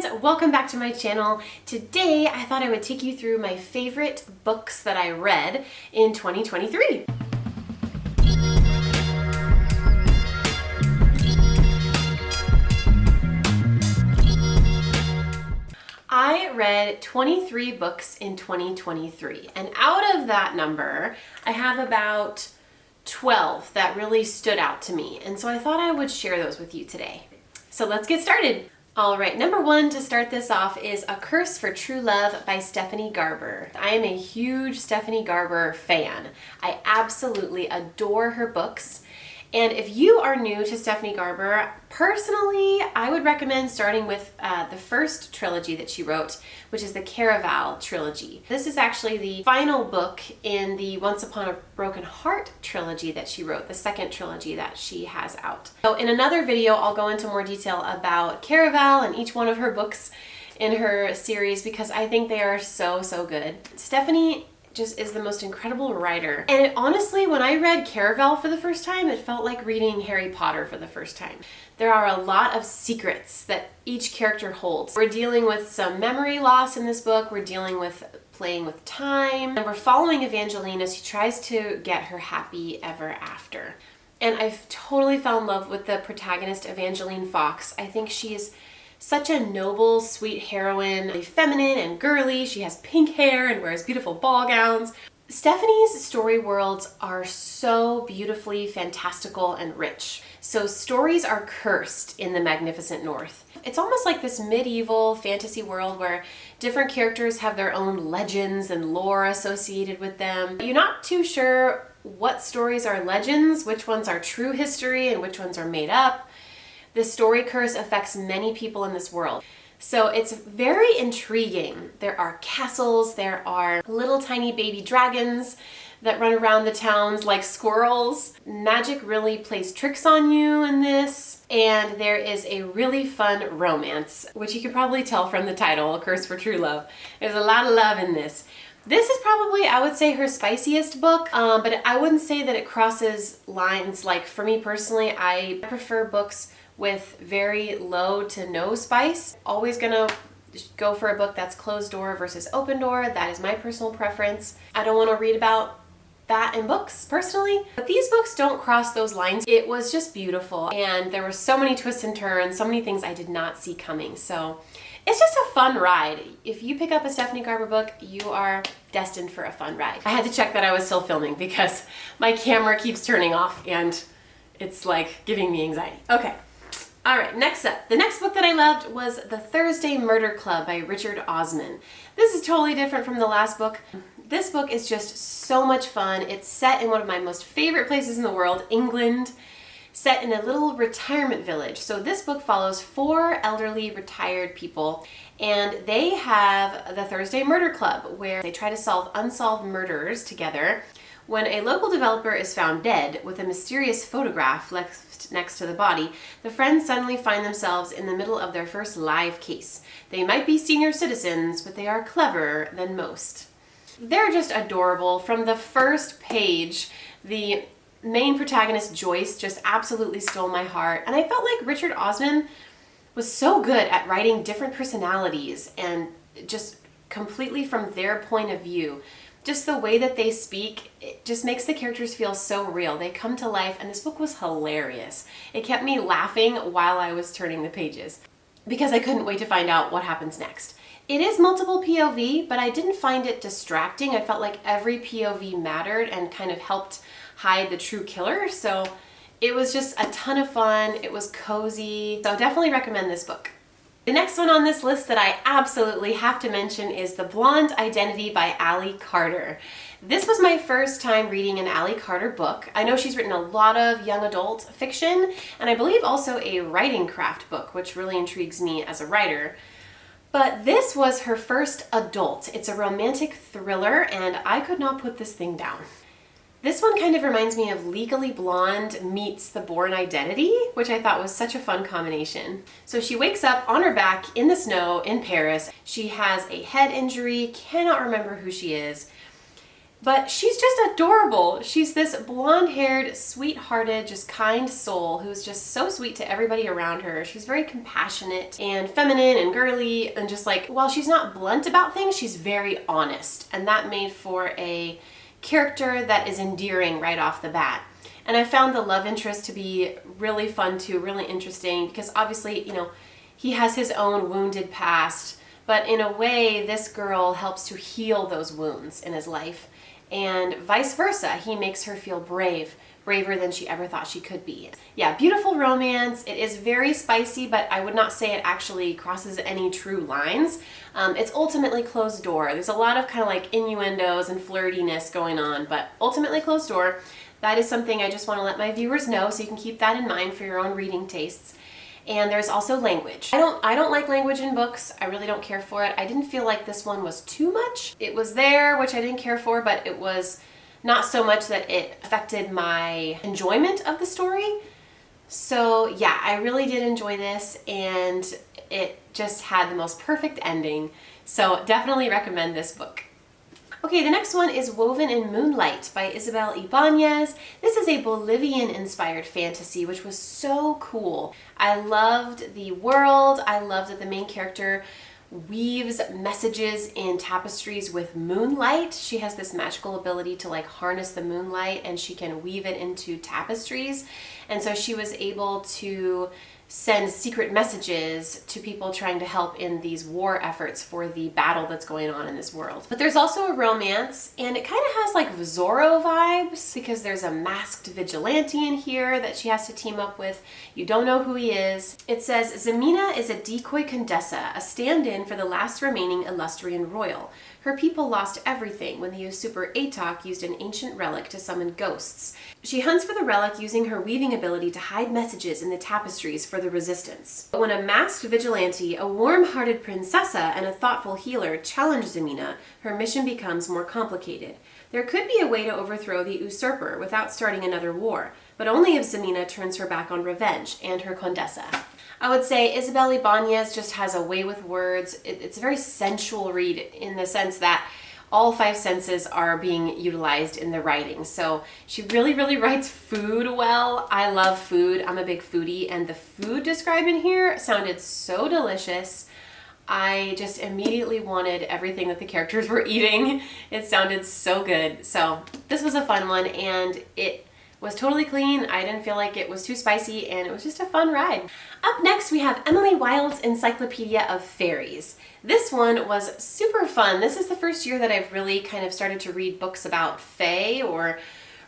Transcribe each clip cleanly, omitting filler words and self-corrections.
friends, welcome back to my channel. Today I thought I would take you through my favorite books that I read in 2023. I read 23 books in 2023, and out of that number I have about 12 that really stood out to me, and so I thought I would share those with you today. So let's get started. All right, number one to start this off is A Curse for True Love by Stephanie Garber. I am a huge Stephanie Garber fan. I absolutely adore her books. And if you are new to Stephanie Garber, personally, I would recommend starting with the first trilogy that she wrote, which is the Caraval trilogy. This is actually the final book in the Once Upon a Broken Heart trilogy that she wrote, the second trilogy that she has out. So in another video, I'll go into more detail about Caraval and each one of her books in her series because I think they are so good. Stephanie just is the most incredible writer. And honestly, when I read Caraval for the first time, it felt like reading Harry Potter for the first time. There are a lot of secrets that each character holds. We're dealing with some memory loss in this book. We're dealing with playing with time. And we're following Evangeline as she tries to get her happy ever after. And I've totally fell in love with the protagonist, Evangeline Fox. I think she is such a noble, sweet heroine, really feminine and girly. She has pink hair and wears beautiful ball gowns. Stephanie's story worlds are so beautifully fantastical and rich. So stories are cursed in the Magnificent North. It's almost like this medieval fantasy world where different characters have their own legends and lore associated with them. You're not too sure what stories are legends, which ones are true history, and which ones are made up. The story curse affects many people in this world. So it's very intriguing. There are castles, there are little tiny baby dragons that run around the towns like squirrels. Magic really plays tricks on you in this. And there is a really fun romance, which you can probably tell from the title, A Curse for True Love. There's a lot of love in this. This is probably, I would say, her spiciest book, but I wouldn't say that it crosses lines. Like for me personally, I prefer books with very low to no spice. Always gonna go for a book that's closed door versus open door. That is my personal preference. I don't want to read about that in books personally, but these books don't cross those lines. It was just beautiful, and there were so many twists and turns, so many things I did not see coming. So it's just a fun ride. If you pick up a Stephanie Garber book, you are destined for a fun ride. I had to check that I was still filming because my camera keeps turning off and it's like giving me anxiety. Okay. All right, next up. The next book that I loved was The Thursday Murder Club by Richard Osman. This is totally different from the last book. This book is just so much fun. It's set in one of my most favorite places in the world, England, set in a little retirement village. So this book follows 4 elderly retired people, and they have the Thursday Murder Club where they try to solve unsolved murders together. When a local developer is found dead with a mysterious photograph left next to the body, the friends suddenly find themselves in the middle of their first live case. They might be senior citizens, but they are cleverer than most. They're just adorable. From the first page, the main protagonist, Joyce, just absolutely stole my heart. And I felt like Richard Osman was so good at writing different personalities and just completely from their point of view. Just the way that they speak, it just makes the characters feel so real. They come to life, and this book was hilarious. It kept me laughing while I was turning the pages because I couldn't wait to find out what happens next. It is multiple POV, but I didn't find it distracting. I felt like every POV mattered and kind of helped hide the true killer. So it was just a ton of fun. It was cozy. So definitely recommend this book. The next one on this list that I absolutely have to mention is The Blonde Identity by Ally Carter. This was my first time reading an Ally Carter book. I know she's written a lot of young adult fiction, and I believe also a writing craft book, which really intrigues me as a writer. But this was her first adult. It's a romantic thriller, and I could not put this thing down. This one kind of reminds me of Legally Blonde meets The Bourne Identity, which I thought was such a fun combination. So she wakes up on her back in the snow in Paris. She has a head injury, cannot remember who she is. But she's just adorable. She's this blonde-haired, sweet-hearted, just kind soul who's just so sweet to everybody around her. She's very compassionate and feminine and girly, and just like, while she's not blunt about things, she's very honest. And that made for a character that is endearing right off the bat. And I found the love interest to be really fun too, really interesting, because obviously, you know, he has his own wounded past, but in a way, this girl helps to heal those wounds in his life. And vice versa, he makes her feel brave, braver than she ever thought she could be. Yeah, beautiful romance. It is very spicy, but I would not say it actually crosses any true lines. It's ultimately closed door. There's a lot of kind of like innuendos and flirtiness going on, but ultimately closed door. That is something I just want to let my viewers know, so you can keep that in mind for your own reading tastes. And there's also language. I don't like language in books. I really don't care for it. I didn't feel like this one was too much. It was there, which I didn't care for, but it was not so much that it affected my enjoyment of the story. So yeah, I really did enjoy this, and it just had the most perfect ending. So definitely recommend this book. Okay, the next one is Woven in Moonlight by Isabel Ibanez. This is a Bolivian-inspired fantasy, which was so cool. I loved the world. I loved that the main character weaves messages in tapestries with moonlight. She has this magical ability to like harness the moonlight, and she can weave it into tapestries. And so she was able to send secret messages to people trying to help in these war efforts for the battle that's going on in this world. But there's also a romance, and it kind of has like Zorro vibes, because there's a masked vigilante in here that she has to team up with. You don't know who he is. It says, Zemina is a decoy condessa, a stand-in for the last remaining Illustrian royal. Her people lost everything when the usurper Atok used an ancient relic to summon ghosts. She hunts for the relic using her weaving ability to hide messages in the tapestries for the resistance. But when a masked vigilante, a warm-hearted princessa, and a thoughtful healer challenge Zemina, her mission becomes more complicated. There could be a way to overthrow the usurper without starting another war, but only if Zemina turns her back on revenge and her condessa. I would say Isabel Ibanez just has a way with words. It's a very sensual read in the sense that all five senses are being utilized in the writing. So she really, really writes food well. I love food. I'm a big foodie, and the food described in here sounded so delicious. I just immediately wanted everything that the characters were eating. It sounded so good. So this was a fun one, and it was totally clean. I didn't feel like it was too spicy, and it was just a fun ride. Up next, we have Emily Wilde's Encyclopaedia of Fairies. This one was super fun. This is the first year that I've really kind of started to read books about fae or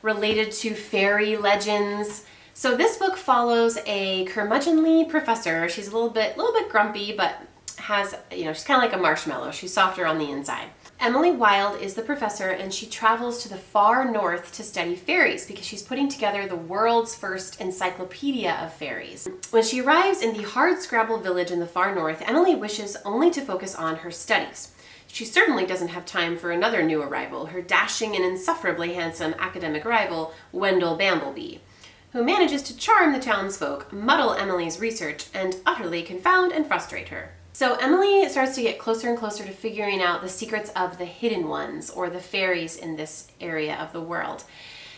related to fairy legends. So this book follows a curmudgeonly professor. She's a little bit grumpy, but has, she's kind of like a marshmallow. She's softer on the inside. Emily Wilde is the professor, and she travels to the far north to study fairies because she's putting together the world's first encyclopedia of fairies. When she arrives in the hardscrabble village in the far north, Emily wishes only to focus on her studies. She certainly doesn't have time for another new arrival, her dashing and insufferably handsome academic rival, Wendell Bamblebee, who manages to charm the townsfolk, muddle Emily's research, and utterly confound and frustrate her. So Emily starts to get closer and closer to figuring out the secrets of the hidden ones, or the fairies in this area of the world.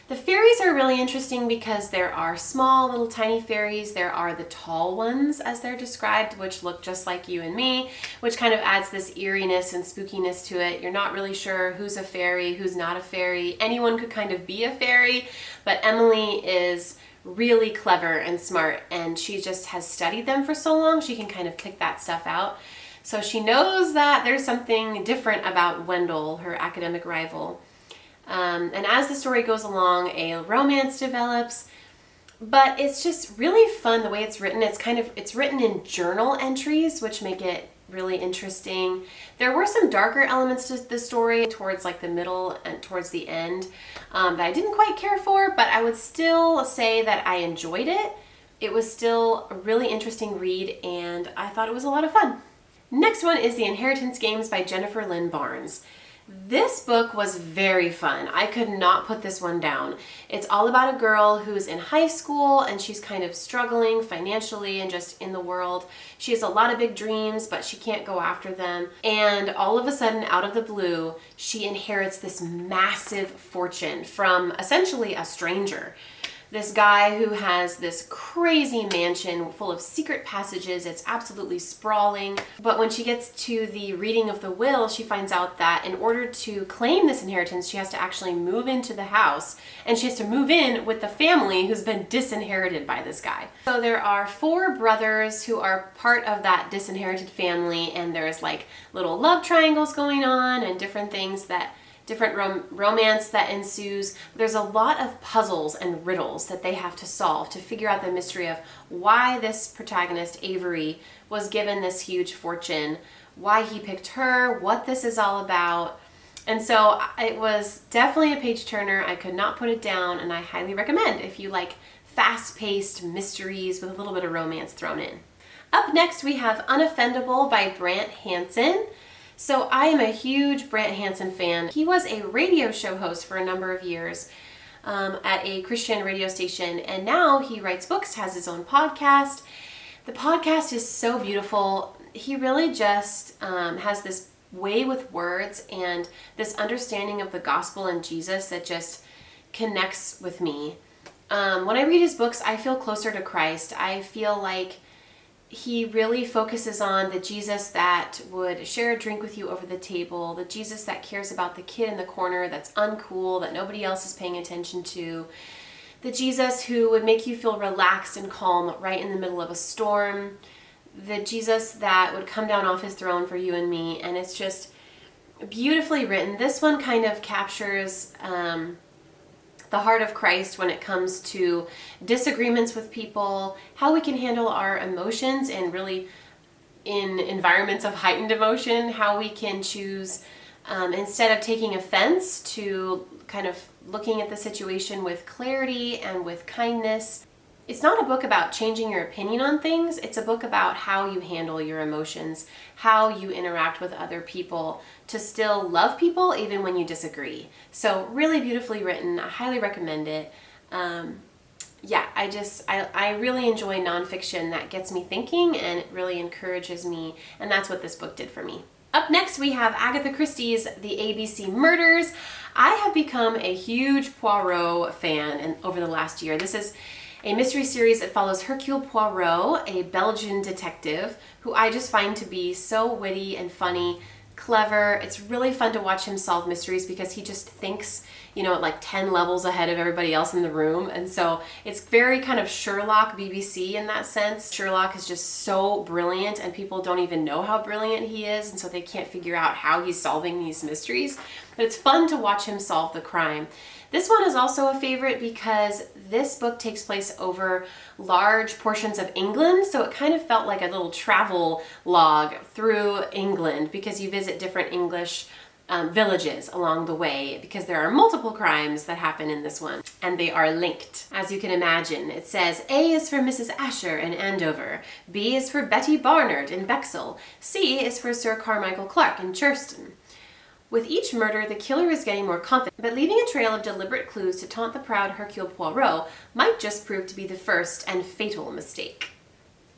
The fairies are really interesting because there are small little tiny fairies. There are the tall ones, as they're described, which look just like you and me, which kind of adds this eeriness and spookiness to it. You're not really sure who's a fairy, who's not a fairy. Anyone could kind of be a fairy, but Emily is really clever and smart, and she just has studied them for so long she can kind of pick that stuff out. So she knows that there's something different about Wendell, her academic rival. And as the story goes along, a romance develops, but it's just really fun the way it's written. It's written in journal entries, which make it really interesting. There were some darker elements to the story towards like the middle and towards the end that I didn't quite care for, but I would still say that I enjoyed it. It was still a really interesting read, and I thought it was a lot of fun. Next one is The Inheritance Games by Jennifer Lynn Barnes. This book was very fun. I could not put this one down. It's all about a girl who's in high school and she's kind of struggling financially and just in the world. She has a lot of big dreams, but she can't go after them. And all of a sudden, out of the blue, she inherits this massive fortune from essentially a stranger. This guy who has this crazy mansion full of secret passages. It's absolutely sprawling. But when she gets to the reading of the will, she finds out that in order to claim this inheritance, she has to actually move into the house, and she has to move in with the family who's been disinherited by this guy. So there are 4 brothers who are part of that disinherited family, and there's like little love triangles going on and different things that different romance that ensues. There's a lot of puzzles and riddles that they have to solve to figure out the mystery of why this protagonist, Avery, was given this huge fortune, why he picked her, what this is all about. And so it was definitely a page turner. I could not put it down, and I highly recommend if you like fast-paced mysteries with a little bit of romance thrown in. Up next, we have Unoffendable by Brant Hansen. So I am a huge Brant Hansen fan. He was a radio show host for a number of years at a Christian radio station, and now he writes books, has his own podcast. The podcast is so beautiful. He really just has this way with words and this understanding of the gospel and Jesus that just connects with me. When I read his books, I feel closer to Christ. I feel like he really focuses on the Jesus that would share a drink with you over the table, the Jesus that cares about the kid in the corner that's uncool, that nobody else is paying attention to, the Jesus who would make you feel relaxed and calm right in the middle of a storm, the Jesus that would come down off his throne for you and me. And it's just beautifully written. This one kind of captures the heart of Christ when it comes to disagreements with people, how we can handle our emotions, and really in environments of heightened emotion, how we can choose, instead of taking offense, to kind of looking at the situation with clarity and with kindness. It's not a book about changing your opinion on things. It's a book about how you handle your emotions, how you interact with other people to still love people even when you disagree. So really beautifully written. I highly recommend it. I really enjoy nonfiction that gets me thinking and it really encourages me. And that's what this book did for me. Up next, we have Agatha Christie's The ABC Murders. I have become a huge Poirot fan over the last year. This is a mystery series that follows Hercule Poirot, a Belgian detective who I just find to be so witty and funny, clever. It's really fun to watch him solve mysteries because he just thinks, at like 10 levels ahead of everybody else in the room. And so it's very kind of Sherlock BBC in that sense. Sherlock is just so brilliant and people don't even know how brilliant he is. And so they can't figure out how he's solving these mysteries. But it's fun to watch him solve the crime. This one is also a favorite because this book takes place over large portions of England, so it kind of felt like a little travel log through England because you visit different English villages along the way because there are multiple crimes that happen in this one, and they are linked. As you can imagine, it says A is for Mrs. Asher in Andover, B is for Betty Barnard in Bexhill, C is for Sir Carmichael Clark in Churston. With each murder, the killer is getting more confident, but leaving a trail of deliberate clues to taunt the proud Hercule Poirot might just prove to be the first and fatal mistake.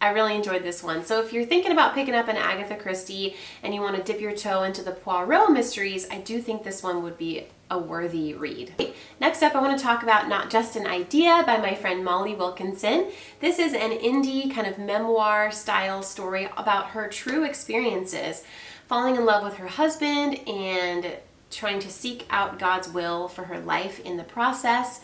I really enjoyed this one. So if you're thinking about picking up an Agatha Christie and you want to dip your toe into the Poirot mysteries, I do think this one would be a worthy read. Next up, I want to talk about Not Just an Idea by my friend Molly Wilkinson. This is an indie kind of memoir style story about her true experiences, falling in love with her husband and trying to seek out God's will for her life in the process.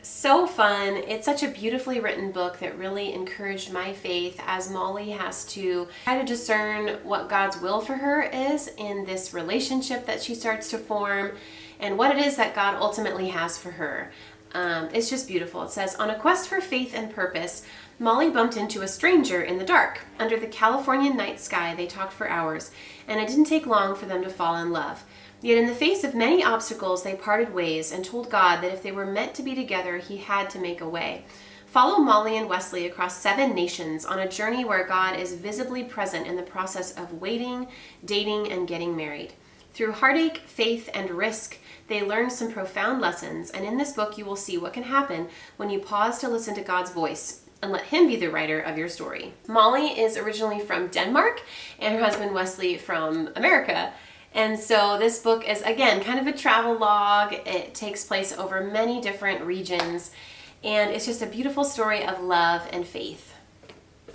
So fun. It's such a beautifully written book that really encouraged my faith as Molly has to try to discern what God's will for her is in this relationship that she starts to form and what it is that God ultimately has for her. It's just beautiful. It says, on a quest for faith and purpose, Molly bumped into a stranger in the dark. Under the Californian night sky, they talked for hours, and it didn't take long for them to fall in love. Yet in the face of many obstacles, they parted ways and told God that if they were meant to be together, he had to make a way. Follow Molly and Wesley across 7 nations on a journey where God is visibly present in the process of waiting, dating, and getting married. Through heartache, faith, and risk, they learn some profound lessons, and in this book you will see what can happen when you pause to listen to God's voice and let him be the writer of your story. Molly is originally from Denmark and her husband Wesley from America. And so this book is, again, kind of a travel log. It takes place over many different regions, and it's just a beautiful story of love and faith.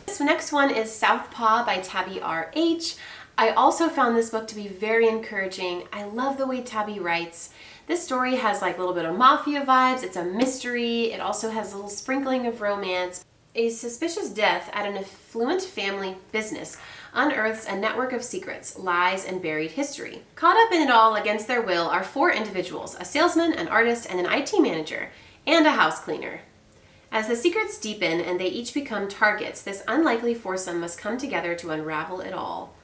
This next one is Southpaw by Tabby RH. I also found this book to be very encouraging. I love the way Tabby writes. This story has like a little bit of mafia vibes. It's a mystery. It also has a little sprinkling of romance. A suspicious death at an affluent family business unearths a network of secrets, lies, and buried history. Caught up in it all against their will are 4 individuals, a salesman, an artist, and an IT manager, and a house cleaner. As the secrets deepen and they each become targets, this unlikely foursome must come together to unravel it all.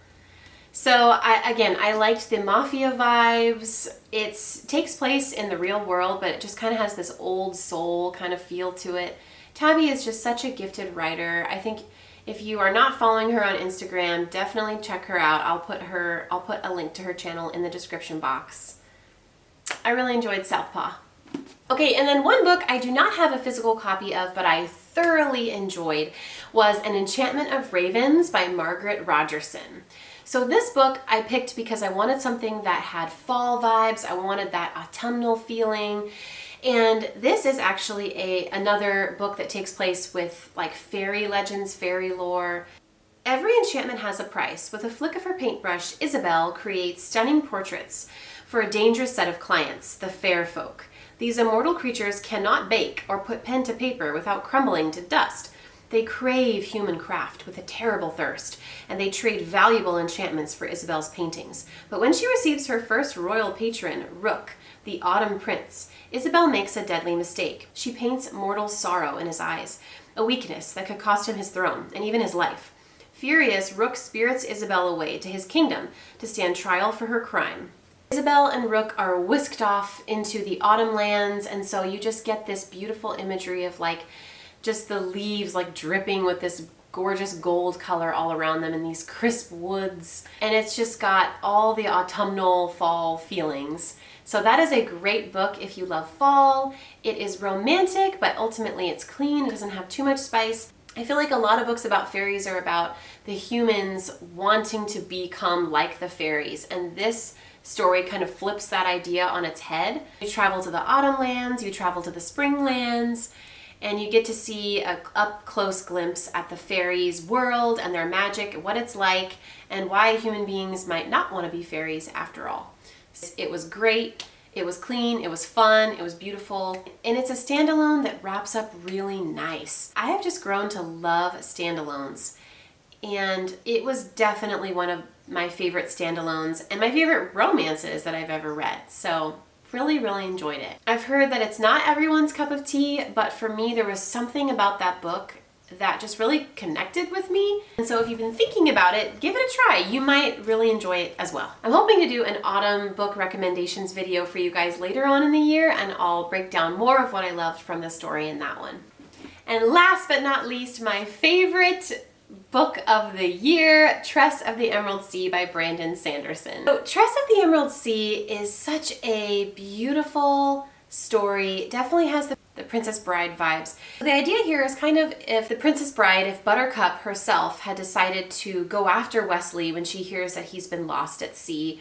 So I liked the mafia vibes. It takes place in the real world, but it just kind of has this old soul kind of feel to it. Tabby is just such a gifted writer. I think if you are not following her on Instagram, definitely check her out. I'll put a link to her channel in the description box. I really enjoyed Southpaw. Okay, and then one book I do not have a physical copy of, but I thoroughly enjoyed was An Enchantment of Ravens by Margaret Rogerson. So this book I picked because I wanted something that had fall vibes. I wanted that autumnal feeling. And this is actually another book that takes place with like fairy legends, fairy lore. Every enchantment has a price. With a flick of her paintbrush, Isabel creates stunning portraits for a dangerous set of clients, the fair folk. These immortal creatures cannot bake or put pen to paper without crumbling to dust. They crave human craft with a terrible thirst, and they trade valuable enchantments for Isabel's paintings. But when she receives her first royal patron, Rook, the Autumn Prince, Isabel makes a deadly mistake. She paints mortal sorrow in his eyes, a weakness that could cost him his throne and even his life. Furious, Rook spirits Isabel away to his kingdom to stand trial for her crime. Isabel and Rook are whisked off into the autumn lands, and so you just get this beautiful imagery of like just the leaves like dripping with this gorgeous gold color all around them in these crisp woods. And it's just got all the autumnal fall feelings. So that is a great book if you love fall. It is romantic, but ultimately it's clean. It doesn't have too much spice. I feel like a lot of books about fairies are about the humans wanting to become like the fairies. And this story kind of flips that idea on its head. You travel to the autumn lands, you travel to the spring lands, and you get to see an up-close glimpse at the fairies' world and their magic, what it's like, and why human beings might not want to be fairies after all. It was great, it was clean, it was fun, it was beautiful, and it's a standalone that wraps up really nice. I have just grown to love standalones, and it was definitely one of my favorite standalones and my favorite romances that I've ever read. So really, really enjoyed it. I've heard that it's not everyone's cup of tea, but for me, there was something about that book that just really connected with me. And so if you've been thinking about it, give it a try. You might really enjoy it as well. I'm hoping to do an autumn book recommendations video for you guys later on in the year, and I'll break down more of what I loved from the story in that one. And last but not least, my favorite book of the year, Tress of the Emerald Sea by Brandon Sanderson. So Tress of the Emerald Sea is such a beautiful story. Definitely has the Princess Bride vibes. The idea here is kind of if the Princess Bride, if Buttercup herself had decided to go after Wesley when she hears that he's been lost at sea,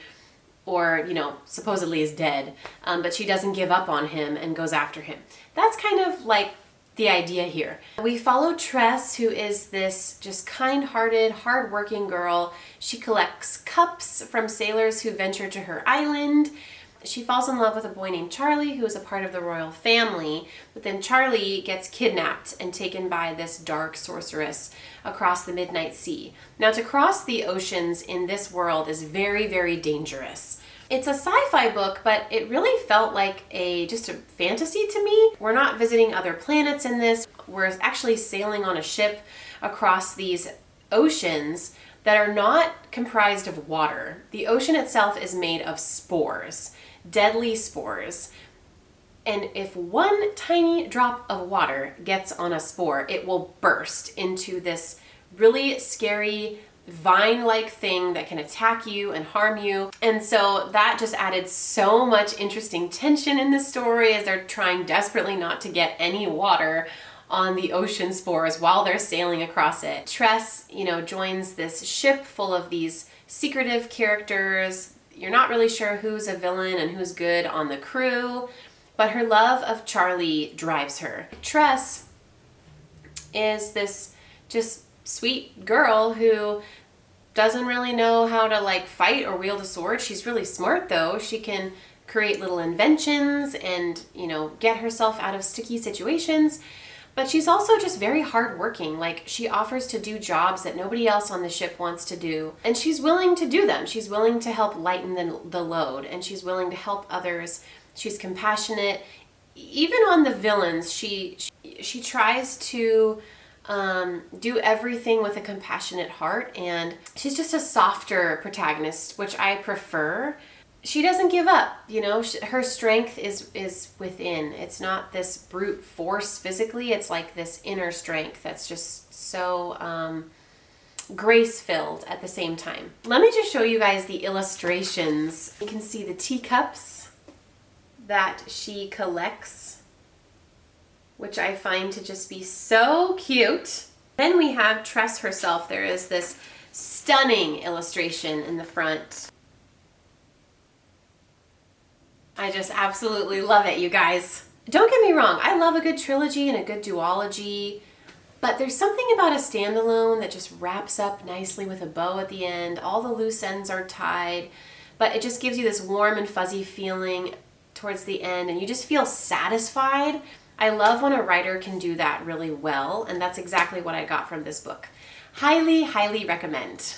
or, you know, supposedly is dead, but she doesn't give up on him and goes after him. That's kind of like the idea here. We follow Tress, who is this just kind-hearted, hard-working girl. She collects cups from sailors who venture to her island. She falls in love with a boy named Charlie, who is a part of the royal family, but then Charlie gets kidnapped and taken by this dark sorceress across the Midnight Sea. Now, to cross the oceans in this world is very, very dangerous. It's a sci-fi book, but it really felt like just a fantasy to me. We're not visiting other planets in this. We're actually sailing on a ship across these oceans that are not comprised of water. The ocean itself is made of spores, deadly spores. And if one tiny drop of water gets on a spore, it will burst into this really scary vine-like thing that can attack you and harm you. And so that just added so much interesting tension in the story as they're trying desperately not to get any water on the ocean spores while they're sailing across it. Tress, joins this ship full of these secretive characters. You're not really sure who's a villain and who's good on the crew, but her love of Charlie drives her. Tress is this just sweet girl who doesn't really know how to like fight or wield a sword. She's really smart though. She can create little inventions and, get herself out of sticky situations. But she's also just very hardworking. Like, she offers to do jobs that nobody else on the ship wants to do. And she's willing to do them. She's willing to help lighten the load. And she's willing to help others. She's compassionate. Even on the villains, she tries to do everything with a compassionate heart. And she's just a softer protagonist, which I prefer. She doesn't give up, her strength is within. It's not this brute force physically. It's like this inner strength that's just so grace-filled at the same time. Let me just show you guys the illustrations. You can see the teacups that she collects, which I find to just be so cute. Then we have Tress herself. There is this stunning illustration in the front. I just absolutely love it, you guys. Don't get me wrong, I love a good trilogy and a good duology, but there's something about a standalone that just wraps up nicely with a bow at the end. All the loose ends are tied, but it just gives you this warm and fuzzy feeling towards the end, and you just feel satisfied. I love when a writer can do that really well, and that's exactly what I got from this book. Highly, highly recommend.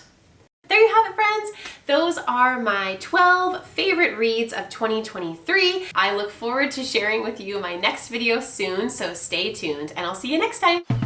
There you have it, friends. Those are my 12 favorite reads of 2023. I look forward to sharing with you my next video soon, so stay tuned, and I'll see you next time.